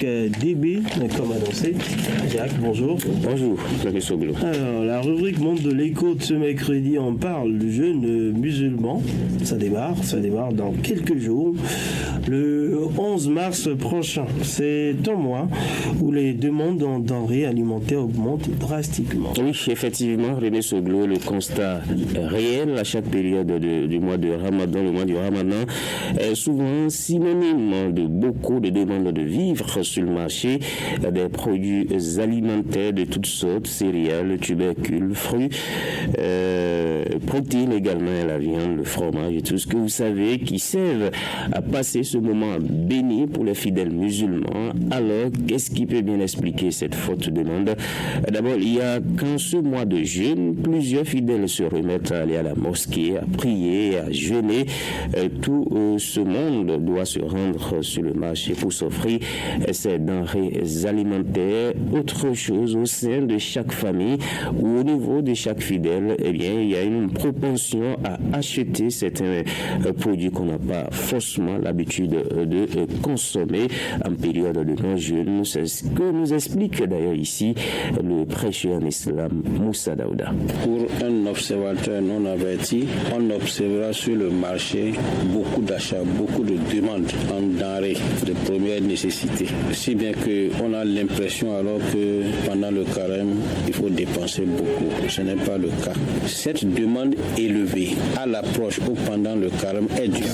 DB, comme annoncé. Jacques, bonjour. Bonjour, Claude Soglo. Alors, la rubrique Monde de l'écho de ce mercredi, on parle du jeûne musulman. Ça démarre dans quelques jours, le 11 mars prochain. C'est un mois où les demandes en denrées alimentaires augmentent drastiquement. Oui, effectivement, René Soglo, le constat réel à chaque période du mois de Ramadan, le mois du Ramadan, est souvent synonyme de beaucoup de demandes de vivres sur le marché, des produits alimentaires de toutes sortes, céréales, tubercules, fruits, protéines également, la viande, le fromage et tout ce que vous savez qui servent à passer ce moment béni pour les fidèles musulmans. Alors, qu'est-ce qui peut bien expliquer cette forte demande? D'abord, il y a qu'en ce mois de jeûne, plusieurs fidèles se remettent à aller à la mosquée, à prier, à jeûner. Tout ce monde doit se rendre sur le marché pour s'offrir ces denrées alimentaires. Autre chose, au sein de chaque famille ou au niveau de chaque fidèle, eh bien, il y a une propension à acheter certains produits qu'on n'a pas forcément l'habitude de consommer en période de non-jeûne. C'est ce que nous explique d'ailleurs ici le prêcheur en islam Moussa Daouda. Pour un observateur non averti, on observera sur le marché beaucoup d'achats, beaucoup de demandes en denrées de première nécessité. Si bien qu'on a l'impression alors que pendant le carême, il faut dépenser beaucoup. Ce n'est pas le cas. Cette demande élevée à l'approche ou pendant le carême est due.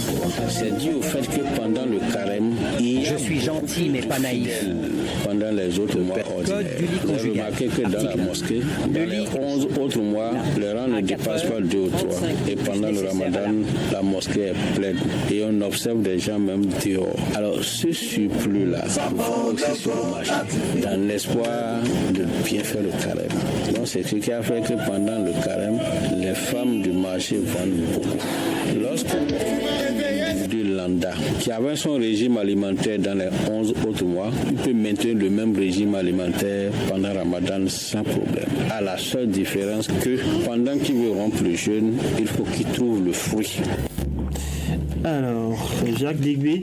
C'est dû au fait que pendant le carême, je suis gentil mais pas naïf. Pendant les autres mois ordinaires, vous avez remarqué que dans la mosquée, dans les 11 autres mois, le rang ne dépasse pas 2 ou 3. Et pendant le ramadan, la mosquée est pleine. Et on observe des gens même dehors. Alors ce surplus-là, va aussi sur le marché, dans l'espoir de bien faire le carême. Donc c'est ce qui a fait que pendant le carême, les femmes du marché vendent beaucoup. Lorsque du Landa, qui avait son régime alimentaire dans les 11 autres mois, il peut maintenir le même régime alimentaire pendant Ramadan sans problème. À la seule différence que pendant qu'il veut rompre le jeûne, il faut qu'il trouve le fruit. Alors, Jacques Digby,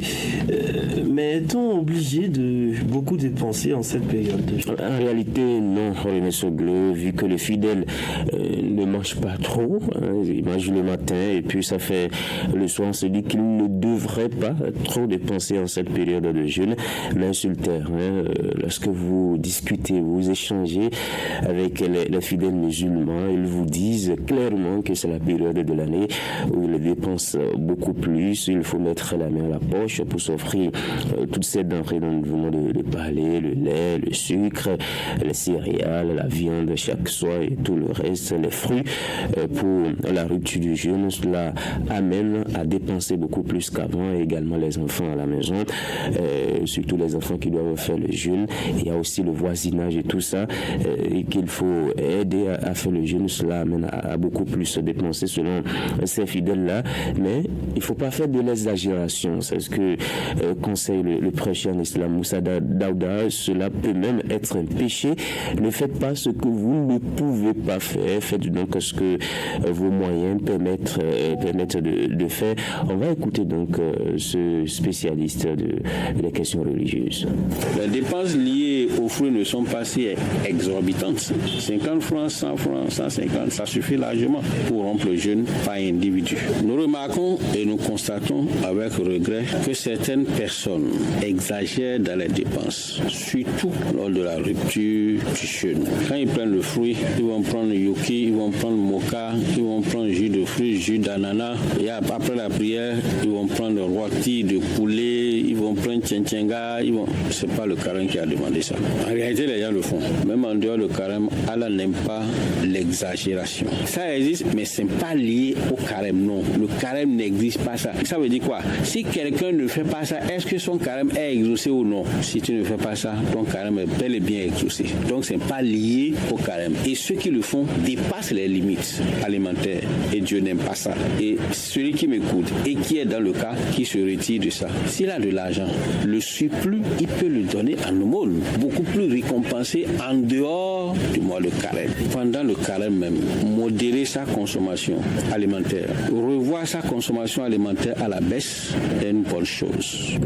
mais est-on obligé de beaucoup dépenser en cette période de jeûne? En réalité, non, René Soglo, vu que les fidèles ne mangent pas trop, ils mangent le matin et puis ça fait le soir, on se dit qu'ils ne devraient pas trop dépenser en cette période de jeûne. Mais sur le terrain, lorsque vous discutez, vous échangez avec les fidèles musulmans, ils vous disent clairement que c'est la période de l'année où ils dépensent beaucoup plus. Il faut mettre la main à la poche pour s'offrir toutes ces denrées dont nous venons de parler, le lait, le sucre, les céréales, la viande chaque soir et tout le reste, les fruits. Pour la rupture du jeûne, cela amène à dépenser beaucoup plus qu'avant, et également les enfants à la maison, surtout les enfants qui doivent faire le jeûne. Il y a aussi le voisinage et tout ça, et qu'il faut aider à faire le jeûne. Cela amène à beaucoup plus dépenser selon ces fidèles-là, mais il ne faut pas faire de l'exagération. C'est ce que conseille le prêcheur en islam Moussa Daouda. Cela peut même être un péché. Ne faites pas ce que vous ne pouvez pas faire. Faites donc ce que vos moyens permettent de faire. On va écouter donc ce spécialiste des questions religieuses. Les dépenses liées aux fruits ne sont pas si exorbitantes. 50 francs, 100 francs, 150, ça suffit largement pour rompre le jeûne par individu. Nous remarquons et nous constatons avec regret que certaines personnes exagèrent dans les dépenses, surtout lors de la rupture du jeûne. Quand ils prennent le fruit, ils vont prendre yoki, ils vont prendre mocha, ils vont prendre jus de fruits, jus d'ananas, et après la prière, ils vont prendre rôti de poulet, ils vont prendre tchenga, c'est pas le carême qui a demandé ça. En réalité, les gens le font. Même en dehors du carême, Allah n'aime pas l'exagération. Ça existe, mais c'est pas lié au carême, non. Le carême n'existe pas ça. Ça veut dire quoi? Si quelqu'un ne fait pas ça, est-ce que son carême est exaucé ou non? Si tu ne fais pas ça, ton carême est bel et bien exaucé. Donc c'est pas lié au carême. Et ceux qui le font dépassent les limites alimentaires. Et Dieu n'aime pas ça. Et celui qui m'écoute et qui est dans le cas, qui se retire de ça, s'il a de l'argent, le surplus, il peut le donner en aumône. Beaucoup plus récompensé en dehors du mois de carême. Pendant le carême même, modérer sa consommation alimentaire. Revoir sa consommation alimentaire à la baisse grâce est une bonne chose.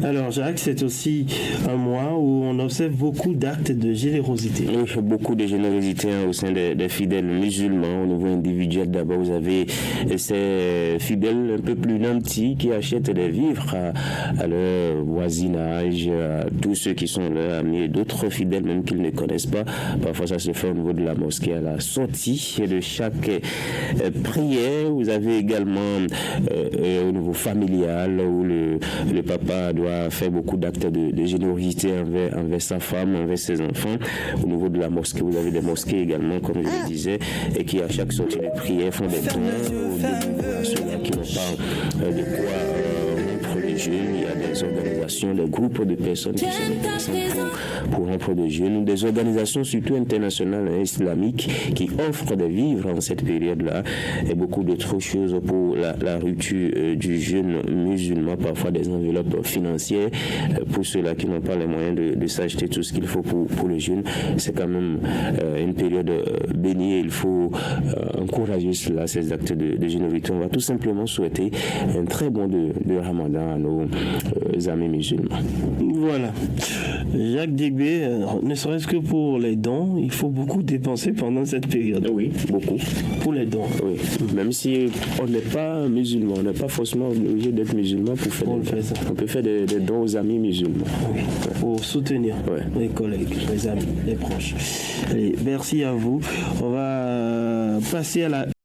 Alors Jacques, c'est aussi un mois où on observe beaucoup d'actes de générosité. Oui, beaucoup de générosité au sein des fidèles musulmans. Au niveau individuel, d'abord, vous avez ces fidèles un peu plus nantis qui achètent des vivres à leur voisinage, à tous ceux qui sont leurs amis et d'autres fidèles même qu'ils ne connaissent pas. Parfois, ça se fait au niveau de la mosquée à la sortie de chaque prière. Vous avez également au niveau familial où le papa doit faire beaucoup d'actes de générosité envers sa femme, envers ses enfants. Au niveau de la mosquée, vous avez des mosquées également, comme je le disais, et qui à chaque sortie de prière font des dons à ceux-là qui n'ont pas de quoi rompre le jeûne. Il y a des organisations, des groupes de personnes qui sont intéressants pour rompre le jeûne, des organisations surtout internationales et islamiques qui offrent des vivres en cette période-là et beaucoup d'autres choses pour la rupture du jeûne musulman, parfois des enveloppes financières pour ceux-là qui n'ont pas les moyens de s'acheter tout ce qu'il faut pour le jeûne. C'est quand même une période bénie et il faut encourager cela, ces actes de générosité. On va tout simplement souhaiter un très bon de Ramadan à nos amis musulmans. Voilà. Jacques Digbé, ne serait-ce que pour les dons, il faut beaucoup dépenser pendant cette période. Oui, beaucoup. Pour les dons. Oui. Même si on n'est pas musulman, on n'est pas forcément obligé d'être musulman pour faire des dons. On peut faire des dons aux amis musulmans. Oui. Pour soutenir les collègues, les amis, les proches. Allez, merci à vous. On va passer à la